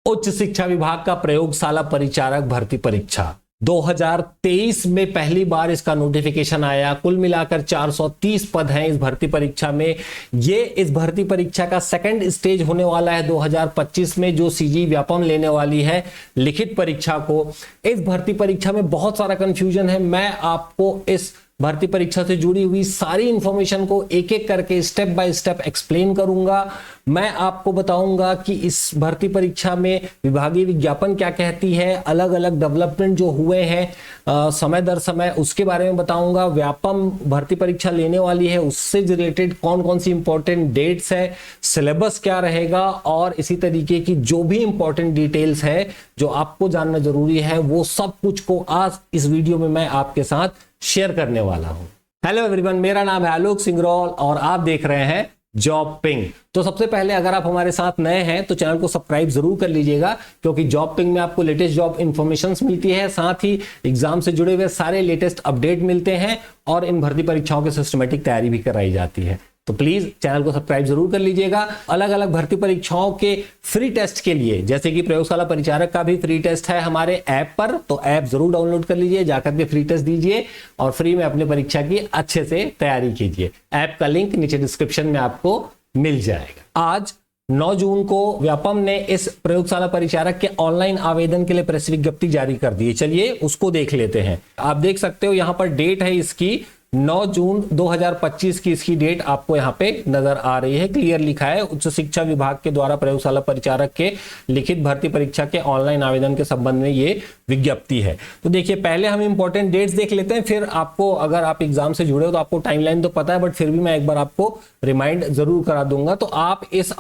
उच्च शिक्षा विभाग का प्रयोगशाला परिचारक भर्ती परीक्षा 2023 में पहली बार इसका नोटिफिकेशन आया। कुल मिलाकर 430 पद हैं इस भर्ती परीक्षा में। ये इस भर्ती परीक्षा का सेकंड स्टेज होने वाला है 2025 में, जो सीजी व्यापम लेने वाली है लिखित परीक्षा को। इस भर्ती परीक्षा में बहुत सारा कंफ्यूजन है। मैं आपको इस भर्ती परीक्षा से जुड़ी हुई सारी इंफॉर्मेशन को एक एक करके स्टेप बाय स्टेप एक्सप्लेन करूंगा। मैं आपको बताऊंगा कि इस भर्ती परीक्षा में विभागीय विज्ञापन क्या कहती है, अलग अलग डेवलपमेंट जो हुए हैं समय दर समय, उसके बारे में बताऊंगा। व्यापम भर्ती परीक्षा लेने वाली है, उससे रिलेटेड कौन कौन सी इंपॉर्टेंट डेट्स है, सिलेबस क्या रहेगा, और इसी तरीके की जो भी इंपॉर्टेंट डिटेल्स है जो आपको जानना जरूरी है, वो सब कुछ को आज इस वीडियो में मैं आपके साथ शेयर करने वाला हूं। हेलो एवरीवन, मेरा नाम है आलोक सिंगरौल और आप देख रहे हैं जॉब पिंग। तो सबसे पहले अगर आप हमारे साथ नए हैं तो चैनल को सब्सक्राइब जरूर कर लीजिएगा, क्योंकि जॉब पिंग में आपको लेटेस्ट जॉब इंफॉर्मेशन मिलती है, साथ ही एग्जाम से जुड़े हुए सारे लेटेस्ट अपडेट मिलते हैं और इन भर्ती परीक्षाओं की सिस्टमेटिक तैयारी भी कराई जाती है। तो प्लीज चैनल को सब्सक्राइब जरूर कर लीजिएगा। अलग अलग भर्ती परीक्षाओं के फ्री टेस्ट के लिए, जैसे कि प्रयोगशाला परिचारक का भी फ्री टेस्ट है हमारे ऐप पर, तो ऐप जरूर डाउनलोड कर लीजिए, जाकर के फ्री टेस्ट दीजिए और फ्री में अपनी परीक्षा की अच्छे से तैयारी कीजिए। ऐप का लिंक नीचे डिस्क्रिप्शन में आपको मिल जाएगा। आज 9 जून को व्यापम ने इस प्रयोगशाला परिचारक के ऑनलाइन आवेदन के लिए प्रेस विज्ञप्ति जारी कर दी है। चलिए उसको देख लेते हैं। आप देख सकते हो यहाँ पर डेट है इसकी 9 जून 2025 की इसकी डेट आपको यहाँ पे नजर आ रही है। क्लियर लिखा है उच्च शिक्षा विभाग के द्वारा प्रयोगशाला परिचारक के लिखित भर्ती परीक्षा के ऑनलाइन आवेदन के संबंध में ये विज्ञप्ति है। तो देखिए, पहले हम इंपॉर्टेंट डेट्स देख लेते हैं, फिर आपको, अगर आप एग्जाम से जुड़े हो तो आपको टाइमलाइन तो पता है, बट फिर भी मैं एक बार आपको रिमाइंड जरूर करा दूंगा। तो आप इस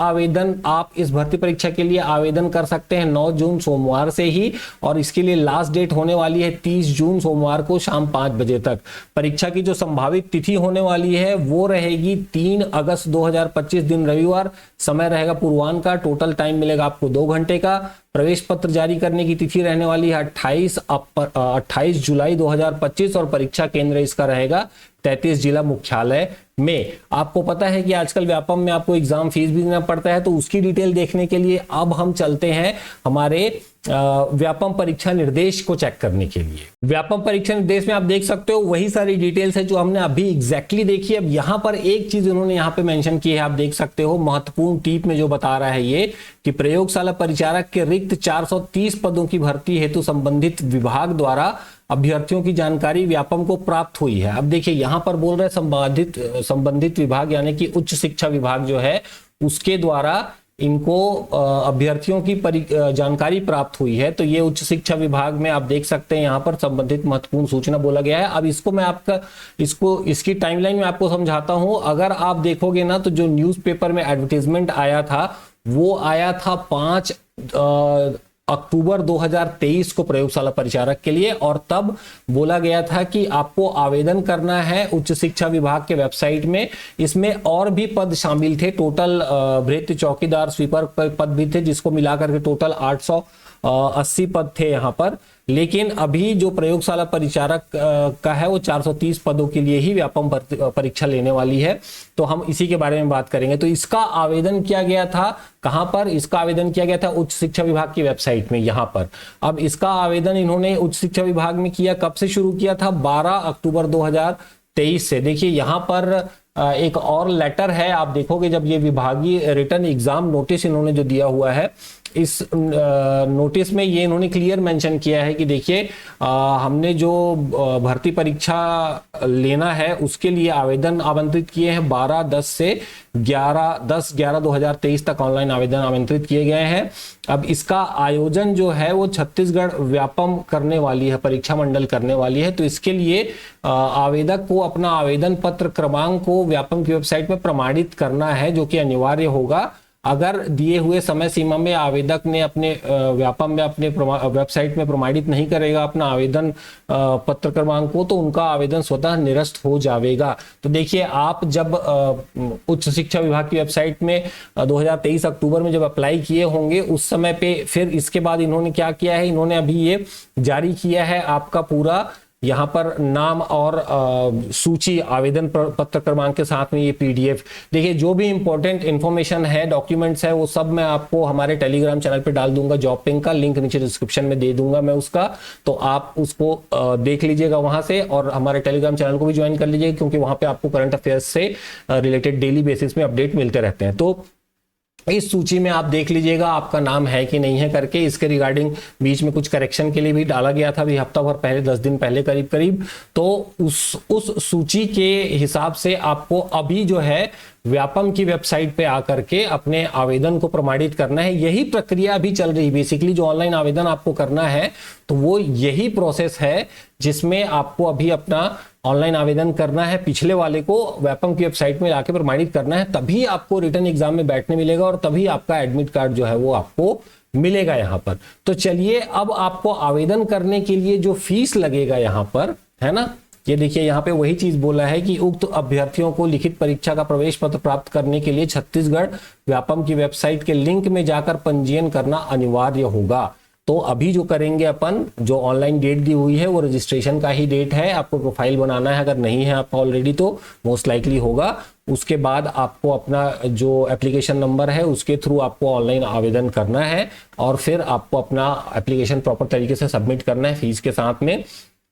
भर्ती परीक्षा के लिए आवेदन कर सकते हैं 9 जून सोमवार से ही, और इसके लिए लास्ट डेट होने वाली है 30 जून सोमवार को शाम 5 बजे तक। परीक्षा की जो संभावित तिथि होने वाली है वो रहेगी 3 अगस्त 2025 दिन रविवार। समय रहेगा पूर्वाह्न का। टोटल टाइम मिलेगा आपको 2 घंटे का। प्रवेश पत्र जारी करने की तिथि रहने वाली है 28 जुलाई 2025 और परीक्षा केंद्र इसका रहेगा 33 जिला मुख्यालय में। आपको पता है कि आजकल व्यापम में आपको एग्जाम फीस भी देना पड़ता है, तो उसकी डिटेल देखने के लिए अब हम चलते हैं हमारे व्यापम परीक्षा निर्देश को चेक करने के लिए। व्यापम परीक्षा निर्देश में आप देख सकते हो वही सारी डिटेल्स है जो हमने अभी एग्जैक्टली देखी। अब यहाँ पर एक चीज उन्होंने यहाँ पे मेंशन की है, आप देख सकते हो महत्वपूर्ण टिप में जो बता रहा है ये, कि प्रयोगशाला परिचारक के रिक्त 430 पदों की भर्ती हेतु संबंधित विभाग द्वारा अभ्यर्थियों की जानकारी व्यापम को प्राप्त हुई है। अब देखिए यहाँ पर बोल रहे संबंधित विभाग, यानी कि उच्च शिक्षा विभाग जो है उसके द्वारा इनको अभ्यर्थियों की जानकारी प्राप्त हुई है। तो ये उच्च शिक्षा विभाग में आप देख सकते हैं यहाँ पर संबंधित महत्वपूर्ण सूचना बोला गया है। अब इसको मैं इसकी टाइमलाइन में आपको समझाता हूं। अगर आप देखोगे ना, तो जो न्यूज़पेपर में एडवर्टाइजमेंट आया था वो आया था 5 अक्टूबर 2023 को प्रयोगशाला परिचारक के लिए, और तब बोला गया था कि आपको आवेदन करना है उच्च शिक्षा विभाग के वेबसाइट में। इसमें और भी पद शामिल थे, टोटल भृत्य, चौकीदार, स्वीपर पद भी थे, जिसको मिलाकर के टोटल 880 पद थे यहाँ पर। लेकिन अभी जो प्रयोगशाला परिचारक का है वो 430 पदों के लिए ही व्यापम परीक्षा लेने वाली है। तो हम इसी के बारे में बात करेंगे। तो इसका आवेदन किया गया था कहां पर? इसका आवेदन किया गया था उच्च शिक्षा विभाग की वेबसाइट में यहाँ पर। अब इसका आवेदन इन्होंने उच्च शिक्षा विभाग में किया, कब से शुरू किया था? 12 अक्टूबर 2023 से। देखिए यहाँ पर एक और लेटर है, आप देखोगे जब ये विभागीय रिटर्न एग्जाम नोटिस इन्होंने जो दिया हुआ है, इस नोटिस में ये इन्होंने क्लियर मेंशन किया है कि देखिए हमने जो भर्ती परीक्षा लेना है उसके लिए आवेदन आमंत्रित किए हैं 10 से 11/10/2023 तक ऑनलाइन आवेदन आमंत्रित किए गए हैं। अब इसका आयोजन जो है वो छत्तीसगढ़ व्यापम करने वाली है, परीक्षा मंडल करने वाली है। तो इसके लिए आवेदक को अपना आवेदन पत्र क्रमांक को व्यापम की वेबसाइट में प्रमाणित करना है, जो कि अनिवार्य होगा। अगर दिए हुए समय सीमा में आवेदक ने अपने व्यापम में अपने वेबसाइट में प्रमाणित नहीं करेगा अपना आवेदन पत्र क्रमांक को, तो उनका आवेदन स्वतः निरस्त हो जाएगा। तो देखिए, आप जब उच्च शिक्षा विभाग की वेबसाइट में 2023 अक्टूबर में जब अप्लाई किए होंगे उस समय पे, फिर इसके बाद इन्होंने क्या किया है, इन्होंने अभी ये जारी किया है आपका पूरा यहाँ पर नाम और सूची, आवेदन पत्र क्रमांक के साथ में ये PDF। देखिए जो भी इंपॉर्टेंट इन्फॉर्मेशन है, डॉक्यूमेंट्स है, वो सब मैं आपको हमारे टेलीग्राम चैनल पे डाल दूंगा। जॉब पिंक का लिंक नीचे डिस्क्रिप्शन में दे दूंगा मैं उसका, तो आप उसको देख लीजिएगा वहां से, और हमारे टेलीग्राम चैनल को भी ज्वाइन कर लीजिएगा, क्योंकि वहां पे आपको करंट अफेयर्स से रिलेटेड डेली बेसिस में अपडेट मिलते रहते हैं। तो इस सूची में आप देख लीजिएगा आपका नाम है कि नहीं है करके। इसके रिगार्डिंग बीच में कुछ करेक्शन के लिए भी डाला गया था, अभी हफ्ता भर पहले, 10 दिन पहले करीब। तो उस सूची के हिसाब से आपको अभी जो है व्यापम की वेबसाइट पे आकर के अपने आवेदन को प्रमाणित करना है। यही प्रक्रिया अभी चल रही है बेसिकली, जो ऑनलाइन आवेदन आपको करना है तो वो यही प्रोसेस है जिसमें आपको अभी अपना ऑनलाइन आवेदन करना है, पिछले वाले को व्यापम की वेबसाइट में जाके प्रमाणित करना है, तभी आपको रिटर्न एग्जाम में बैठने मिलेगा और तभी आपका एडमिट कार्ड जो है वो आपको मिलेगा यहाँ पर। तो चलिए, अब आपको आवेदन करने के लिए जो फीस लगेगा यहाँ पर, है ना, ये देखिए यहाँ पे वही चीज बोला है कि उक्त अभ्यर्थियों को लिखित परीक्षा का प्रवेश पत्र प्राप्त करने के लिए छत्तीसगढ़ व्यापम की वेबसाइट के लिंक में जाकर पंजीयन करना अनिवार्य होगा। तो अभी जो करेंगे अपन, जो ऑनलाइन डेट दी हुई है वो रजिस्ट्रेशन का ही डेट है। आपको प्रोफाइल बनाना है, अगर नहीं है आपका ऑलरेडी तो मोस्ट लाइकली होगा। उसके बाद आपको अपना जो एप्लीकेशन नंबर है उसके थ्रू आपको ऑनलाइन आवेदन करना है, और फिर आपको अपना एप्लीकेशन प्रॉपर तरीके से सबमिट करना है फीस के साथ में,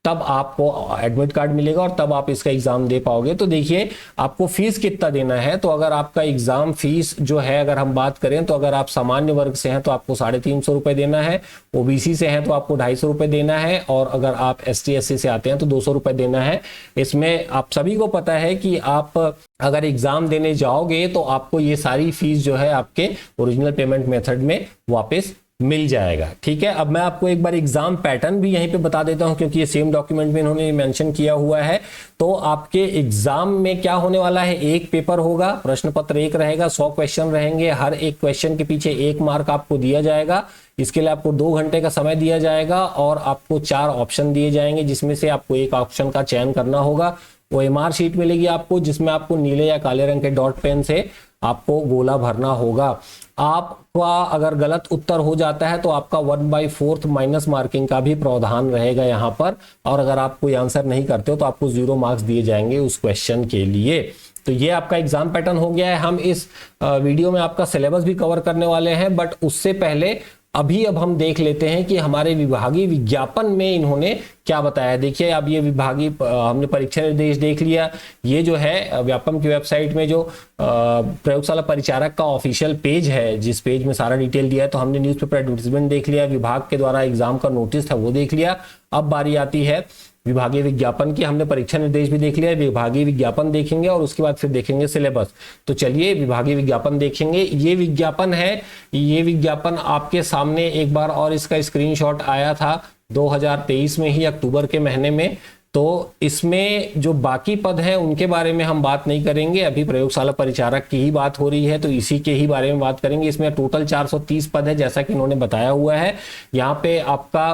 तब आपको एडमिट कार्ड मिलेगा और तब आप इसका एग्जाम दे पाओगे। तो देखिए आपको फीस कितना देना है, तो अगर आपका एग्जाम फीस जो है, अगर हम बात करें तो अगर आप सामान्य वर्ग से हैं तो आपको 350 रुपए देना है, OBC से हैं तो आपको 250 रुपए देना है, और अगर आप ST SC से आते हैं तो 200 रुपए देना है। इसमें आप सभी को पता है कि आप अगर एग्जाम देने जाओगे तो आपको ये सारी फीस जो है आपके ओरिजिनल पेमेंट मेथड में वापस मिल जाएगा। ठीक है, अब मैं आपको एक बार एग्जाम पैटर्न भी यहीं पे बता देता हूं, क्योंकि ये सेम डॉक्यूमेंट में इन्होंने मेंशन किया हुआ है। तो आपके एग्जाम में क्या होने वाला है, एक पेपर होगा, प्रश्न पत्र एक रहेगा, 100 क्वेश्चन रहेंगे, हर एक क्वेश्चन के पीछे 1 मार्क आपको दिया जाएगा। इसके लिए आपको 2 घंटे का समय दिया जाएगा और आपको 4 ऑप्शन दिए जाएंगे, जिसमें से आपको एक ऑप्शन का चयन करना होगा। OMR शीट मिलेगी आपको, जिसमें आपको नीले या काले रंग के डॉट पेन से आपको गोला भरना होगा। आपका अगर गलत उत्तर हो जाता है तो आपका 1/4 माइनस मार्किंग का भी प्रावधान रहेगा यहाँ पर, और अगर आप कोई आंसर नहीं करते हो तो आपको 0 मार्क्स दिए जाएंगे उस क्वेश्चन के लिए। तो ये आपका एग्जाम पैटर्न हो गया है। हम इस वीडियो में आपका सिलेबस भी कवर करने वाले हैं, बट उससे पहले अब हम देख लेते हैं कि हमारे विभागीय विज्ञापन में इन्होंने क्या बताया। देखिए, अब ये विभागीय हमने परीक्षा निर्देश देख लिया। ये जो है व्यापम की वेबसाइट में जो प्रयोगशाला परिचारक का ऑफिशियल पेज है, जिस पेज में सारा डिटेल दिया है, तो हमने न्यूज़पेपर एडवर्टाइजमेंट देख लिया, विभाग के द्वारा एग्जाम का नोटिस था वो देख लिया। अब बारी आती है विभागीय विज्ञापन की। हमने परीक्षा निर्देश भी देख लिया, विभागीय विज्ञापन देखेंगे और उसके बाद फिर देखेंगे सिलेबस। तो चलिए विभागीय विज्ञापन देखेंगे। ये विज्ञापन है, ये विज्ञापन आपके सामने एक बार और इसका स्क्रीनशॉट आया था 2023 में ही, अक्टूबर के महीने में। तो इसमें जो बाकी पद हैं उनके बारे में हम बात नहीं करेंगे, अभी प्रयोगशाला परिचारक की ही बात हो रही है, तो इसी के ही बारे में बात करेंगे। इसमें टोटल 430 पद है, जैसा कि इन्होंने बताया हुआ है। यहाँ पे आपका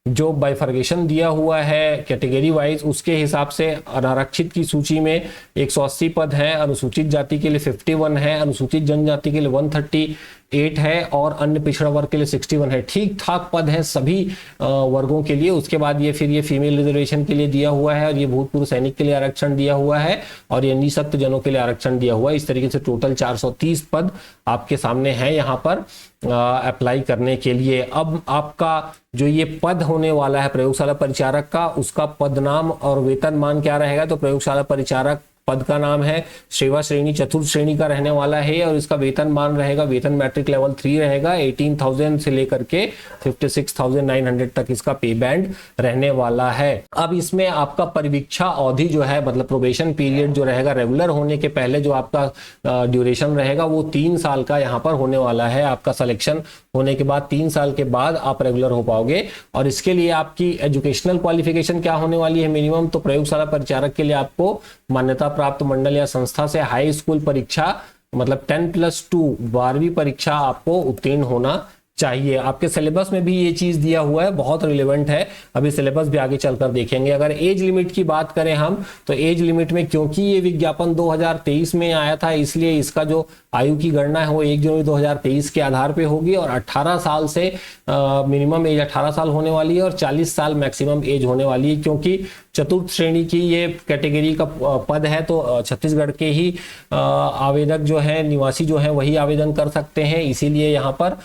जो बाइफर्गेशन दिया हुआ है कैटेगरी वाइज, उसके हिसाब से अनारक्षित की सूची में 180 पद हैं, अनुसूचित जाति के लिए 51 है, अनुसूचित जनजाति के लिए 138 है, और अन्य पिछड़ा वर्ग के लिए 61 है। ठीक ठाक पद है सभी वर्गों के लिए। उसके बाद ये फिर ये फीमेल रिजर्वेशन के लिए दिया हुआ है, और ये भूतपूर्व सैनिक के लिए आरक्षण दिया हुआ है, और ये निःशक्त जनों के लिए आरक्षण दिया हुआ है। इस तरीके से टोटल 430 पद आपके सामने हैं यहाँ पर अप्लाई करने के लिए। अब आपका जो ये पद होने वाला है प्रयोगशाला परिचारक का, उसका पद नाम और वेतनमान क्या रहेगा, तो प्रयोगशाला परिचारक पद का नाम है सेवा श्रेणी चतुर्थ श्रेणी का रहने वाला है, और इसका वेतनमान रहेगा, वेतन मैट्रिक लेवल 3 रहेगा, 18,000 से लेकर के 56,900 तक इसका पे बैंड रहने वाला है। अब इसमें आपका परिवीक्षा अवधि जो है, मतलब प्रोबेशन पीरियड जो रहेगा, रेगुलर होने के पहले जो आपका ड्यूरेशन रहेगा वो 3 साल का यहाँ पर होने वाला है। आपका सिलेक्शन होने के बाद 3 साल के बाद आप रेगुलर हो पाओगे। और इसके लिए आपकी एजुकेशनल क्वालिफिकेशन क्या होने वाली है मिनिमम, तो प्रयोगशाला परिचारक के लिए आपको मान्यता प्राप्त मंडल या संस्था से हाई स्कूल परीक्षा, मतलब 10+2 12वीं परीक्षा आपको उत्तीर्ण होना चाहिए। आपके सिलेबस में भी ये चीज दिया हुआ है, बहुत रिलेवेंट है। अभी सिलेबस भी आगे चलकर देखेंगे। अगर एज लिमिट की बात करें हम, तो एज लिमिट में क्योंकि ये विज्ञापन 2023 में आया था, इसलिए इसका जो आयु की गणना है वो 1 जनवरी 2023 के आधार पे होगी और 18 साल से मिनिमम एज 18 साल होने वाली है और 40 साल मैक्सिमम एज होने वाली है। क्योंकि चतुर्थ श्रेणी की ये कैटेगरी का पद है तो छत्तीसगढ़ के ही आवेदक जो है, निवासी जो है वही आवेदन कर सकते हैं। इसीलिए यहाँ पर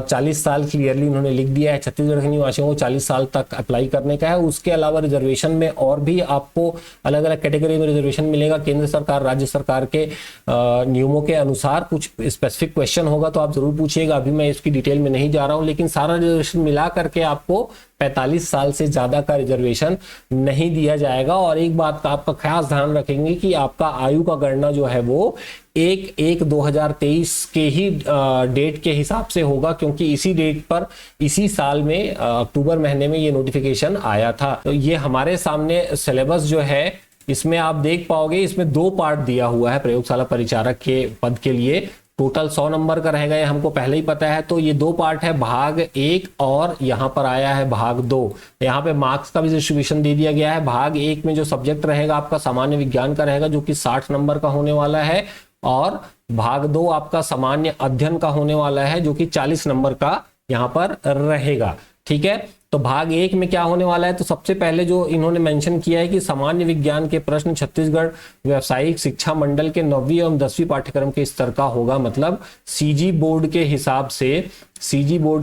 40 साल क्लियरली उन्होंने लिख दिया है, छत्तीसगढ़ के निवासियों को 40 साल तक अप्लाई करने का है। उसके अलावा रिजर्वेशन में और भी आपको अलग अलग कैटेगरी में रिजर्वेशन मिलेगा। केंद्र सरकार राज्य सरकार के नियमों के अनुसार कुछ स्पेसिफिक क्वेश्चन होगा तो आप जरूर पूछिएगा, अभी मैं इसकी डिटेल में नहीं जा रहा हूं, लेकिन सारा रिजर्वेशन मिला करके आपको 45 साल से ज्यादा का रिजर्वेशन नहीं दिया जाएगा। और एक बात का आपका खास ध्यान रखेंगे कि आपका आयु का गणना जो है वो 1/1/2023 के ही डेट के हिसाब से होगा, क्योंकि इसी डेट पर इसी साल में अक्टूबर महीने में ये नोटिफिकेशन आया था। तो ये हमारे सामने सिलेबस जो है इसमें आप देख पाओगे, इसमें 2 पार्ट दिया हुआ है प्रयोगशाला परिचारक के पद के लिए। टोटल 100 नंबर का रहेगा, ये हमको पहले ही पता है। तो ये 2 पार्ट है, भाग 1 और यहाँ पर आया है भाग 2। यहाँ पे मार्क्स का भी डिस्ट्रीब्यूशन दे दिया गया है। भाग 1 में जो सब्जेक्ट रहेगा आपका सामान्य विज्ञान का रहेगा, जो कि 60 नंबर का होने वाला है, और भाग 2 आपका सामान्य अध्ययन का होने वाला है, जो कि 40 नंबर का यहाँ पर रहेगा। ठीक है, तो भाग 1 में क्या होने वाला है, तो सबसे पहले जो इन्होंने मेंशन किया है कि सामान्य विज्ञान के प्रश्न छत्तीसगढ़ व्यावसायिक शिक्षा मंडल के 9वीं एवं 10वीं पाठ्यक्रम के स्तर का होगा। मतलब सीजी बोर्ड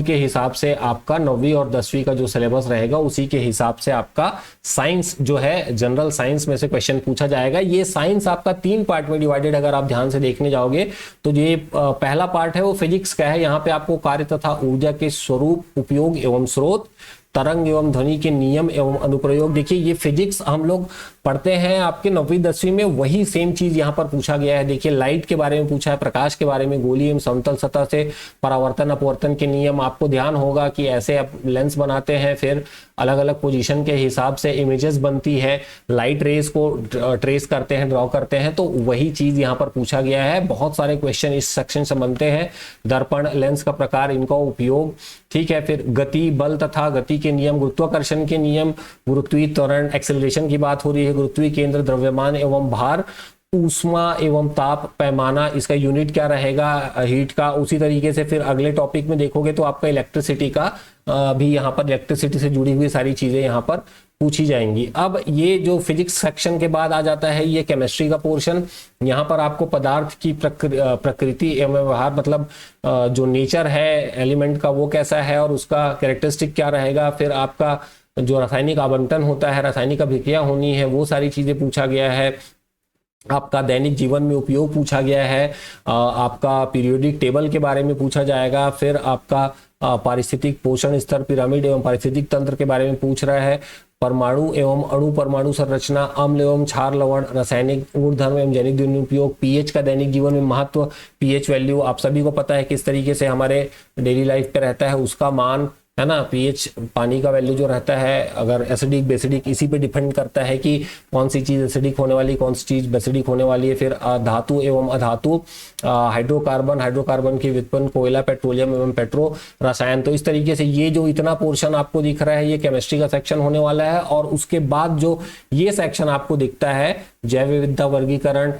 के हिसाब से आपका 9वीं और 10वीं का जो सिलेबस रहेगा उसी के हिसाब से आपका साइंस जो है, जनरल साइंस में से क्वेश्चन पूछा जाएगा। ये साइंस आपका 3 पार्ट में डिवाइडेड, अगर आप ध्यान से देखने जाओगे तो ये पहला पार्ट है वो फिजिक्स का है। यहाँ पे आपको कार्य तथा ऊर्जा के स्वरूप, उपयोग एवं स्रोत, तरंग एवं ध्वनि के नियम एवं अनुप्रयोग। देखिए ये फिजिक्स हम लोग पढ़ते हैं आपके 9वीं 10वीं में, वही सेम चीज यहाँ पर पूछा गया है। देखिए लाइट के बारे में पूछा है, प्रकाश के बारे में, गोलीय एवं समतल सतह से परावर्तन अपवर्तन के नियम। आपको ध्यान होगा कि ऐसे आप लेंस बनाते हैं, फिर अलग अलग पोजीशन के हिसाब से इमेजेस बनती है, लाइट रेस को ट्रेस करते हैं, ड्रॉ करते हैं, तो वही चीज यहाँ पर पूछा गया है। बहुत सारे क्वेश्चन इस सेक्शन से बनते हैं। दर्पण, लेंस का प्रकार, इनका उपयोग, ठीक है। फिर गति, बल तथा गति के नियम, गुरुत्वाकर्षण के नियम, गुरुत्वीय त्वरण, एक्सेलरेशन की बात हो रही है, गुरुत्वीय केंद्र, द्रव्यमान एवं भार, ऊष्मा एवं ताप पैमाना, इसका यूनिट क्या रहेगा हीट का। उसी तरीके से फिर अगले टॉपिक में देखोगे तो आपका इलेक्ट्रिसिटी का भी यहाँ पर इलेक्ट्रिसिटी से जुड़ी हुई सारी चीजें यहाँ पर पूछी जाएंगी। अब ये जो फिजिक्स सेक्शन के बाद आ जाता है ये केमिस्ट्री का पोर्शन। यहाँ पर आपको पदार्थ की प्रकृति एवं व्यवहार, मतलब जो नेचर है एलिमेंट का वो कैसा है और उसका कैरेक्टरिस्टिक क्या रहेगा। फिर आपका जो रासायनिक आवंटन होता है, रासायनिक अभिक्रिया होनी है, वो सारी चीजें पूछा गया है। आपका दैनिक जीवन में उपयोग पूछा गया है। आपका पीरियोडिक टेबल के बारे में पूछा जाएगा। फिर आपका पारिस्थितिक पोषण स्तर, पिरामिड एवं पारिस्थितिक तंत्र के बारे में पूछ रहा है। परमाणु एवं अणु परमाणु संरचना, अम्ल एवं क्षार लवण, रासायनिक गुणधर्म एवं जैविक दैनिक उपयोग, पीएच का दैनिक जीवन में महत्व, पीएच वैल्यू आप सभी को पता है किस तरीके से हमारे डेली लाइफ पे रहता है, उसका मान है ना। पीएच पानी का वैल्यू जो रहता है, अगर एसिडिक बेसिडिक, इसी पे डिपेंड करता है कि कौन सी चीज एसिडिक होने वाली, कौन सी चीज बेसिडिक होने वाली है। फिर धातु एवं अधातु, हाइड्रोकार्बन की व्युत्पन्न, कोयला, पेट्रोलियम एवं पेट्रो रसायन। तो इस तरीके से ये जो इतना पोर्शन आपको दिख रहा है ये केमिस्ट्री का सेक्शन होने वाला है। और उसके बाद जो ये सेक्शन आपको दिखता है, जैव विविधता वर्गीकरण,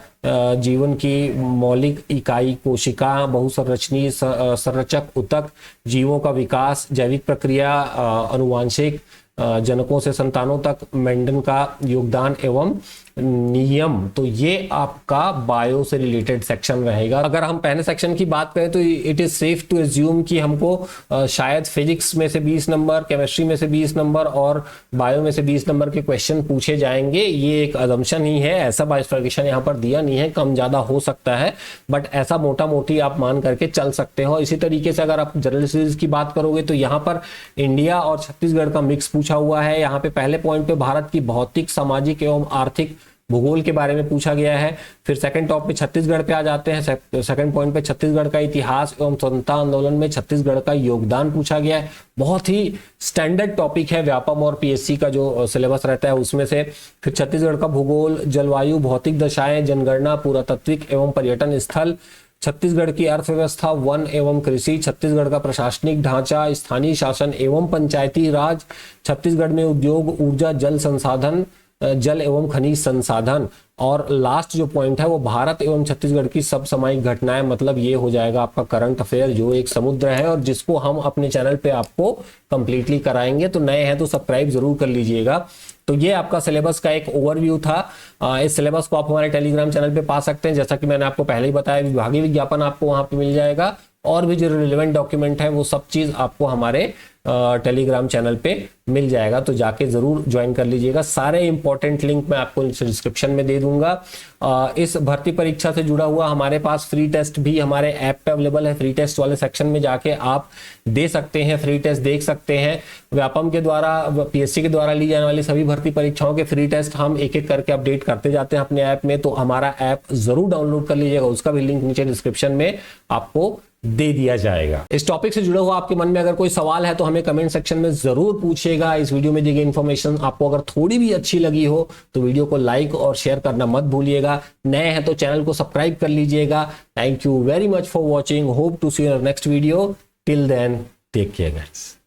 जीवन की मौलिक इकाई कोशिका, बहुसंरचनीय संरचक ऊतक, जीवों का विकास, जैविक प्रक्रिया, अनुवांशिक जनकों से संतानों तक मेंडन का योगदान एवं नियम। तो ये आपका बायो से रिलेटेड सेक्शन रहेगा। अगर हम पहले सेक्शन की बात करें तो it is safe to assume कि हमको शायद फिजिक्स में से 20 नंबर, केमिस्ट्री में से 20 नंबर और बायो में से 20 नंबर के क्वेश्चन पूछे जाएंगे। ये एक अजम्पशन ही है, ऐसा बाइफर्केशन यहाँ पर दिया नहीं है, कम ज्यादा हो सकता है, बट ऐसा मोटा मोटी आप मान करके चल सकते हो। इसी तरीके से अगर आप जनरल सीरीज की बात करोगे तो यहाँ पर इंडिया और छत्तीसगढ़ का मिक्स पूछा हुआ है। यहाँ पे पहले पॉइंट पे भारत की भौतिक, सामाजिक एवं आर्थिक भूगोल के बारे में पूछा गया है। फिर सेकंड टॉप पे छत्तीसगढ़ पे आ जाते हैं। सेकंड पॉइंट पे छत्तीसगढ़ का इतिहास एवं स्वतंत्रता आंदोलन में छत्तीसगढ़ का योगदान पूछा गया है। बहुत ही स्टैंडर्ड टॉपिक है व्यापम और पीएससी का जो सिलेबस रहता है उसमें से। फिर छत्तीसगढ़ का भूगोल, जलवायु, भौतिक दशाएं, जनगणना, पुरातात्विक एवं पर्यटन स्थल, छत्तीसगढ़ की अर्थव्यवस्था, वन एवं कृषि, छत्तीसगढ़ का प्रशासनिक ढांचा, स्थानीय शासन एवं पंचायती राज, छत्तीसगढ़ में उद्योग, ऊर्जा, जल संसाधन, जल एवं खनिज संसाधन, और लास्ट जो पॉइंट है वो भारत एवं छत्तीसगढ़ की सब सामयिक घटनाएं, मतलब ये हो जाएगा आपका करंट अफेयर, जो एक समुद्र है और जिसको हम अपने चैनल पे आपको कंप्लीटली कराएंगे। तो नए हैं तो सब्सक्राइब जरूर कर लीजिएगा। तो ये आपका सिलेबस का एक ओवरव्यू था। इस सिलेबस को आप हमारे टेलीग्राम चैनल पे पा सकते हैं। जैसा कि मैंने आपको पहले ही बताया, विभागीय विज्ञापन आपको वहां पे मिल जाएगा और भी जो रिलेवेंट डॉक्यूमेंट है वो सब चीज आपको हमारे टेलीग्राम चैनल पे मिल जाएगा। तो जाके जरूर ज्वाइन कर लीजिएगा। सारे इंपॉर्टेंट लिंक मैं आपको डिस्क्रिप्शन में दे दूंगा। इस भर्ती परीक्षा से जुड़ा हुआ हमारे पास फ्री टेस्ट भी हमारे ऐप पे अवेलेबल है। फ्री टेस्ट वाले सेक्शन में जाके आप दे सकते हैं, फ्री टेस्ट देख सकते हैं। व्यापम के द्वारा, पीएससी के द्वारा ली जाने वाली सभी भर्ती परीक्षाओं के फ्री टेस्ट हम एक एक करके अपडेट करते जाते हैं अपने ऐप में। तो हमारा ऐप जरूर डाउनलोड कर लीजिएगा, उसका भी लिंक नीचे डिस्क्रिप्शन में आपको दे दिया जाएगा। इस टॉपिक से जुड़ा हुआ आपके मन में अगर कोई सवाल है तो हमें कमेंट सेक्शन में जरूर पूछिएगा। इस वीडियो में दी गई इन्फॉर्मेशन आपको अगर थोड़ी भी अच्छी लगी हो तो वीडियो को लाइक और शेयर करना मत भूलिएगा। नए हैं तो चैनल को सब्सक्राइब कर लीजिएगा। Thank you very much for watching. Hope to see you in next video. Till then take care guys.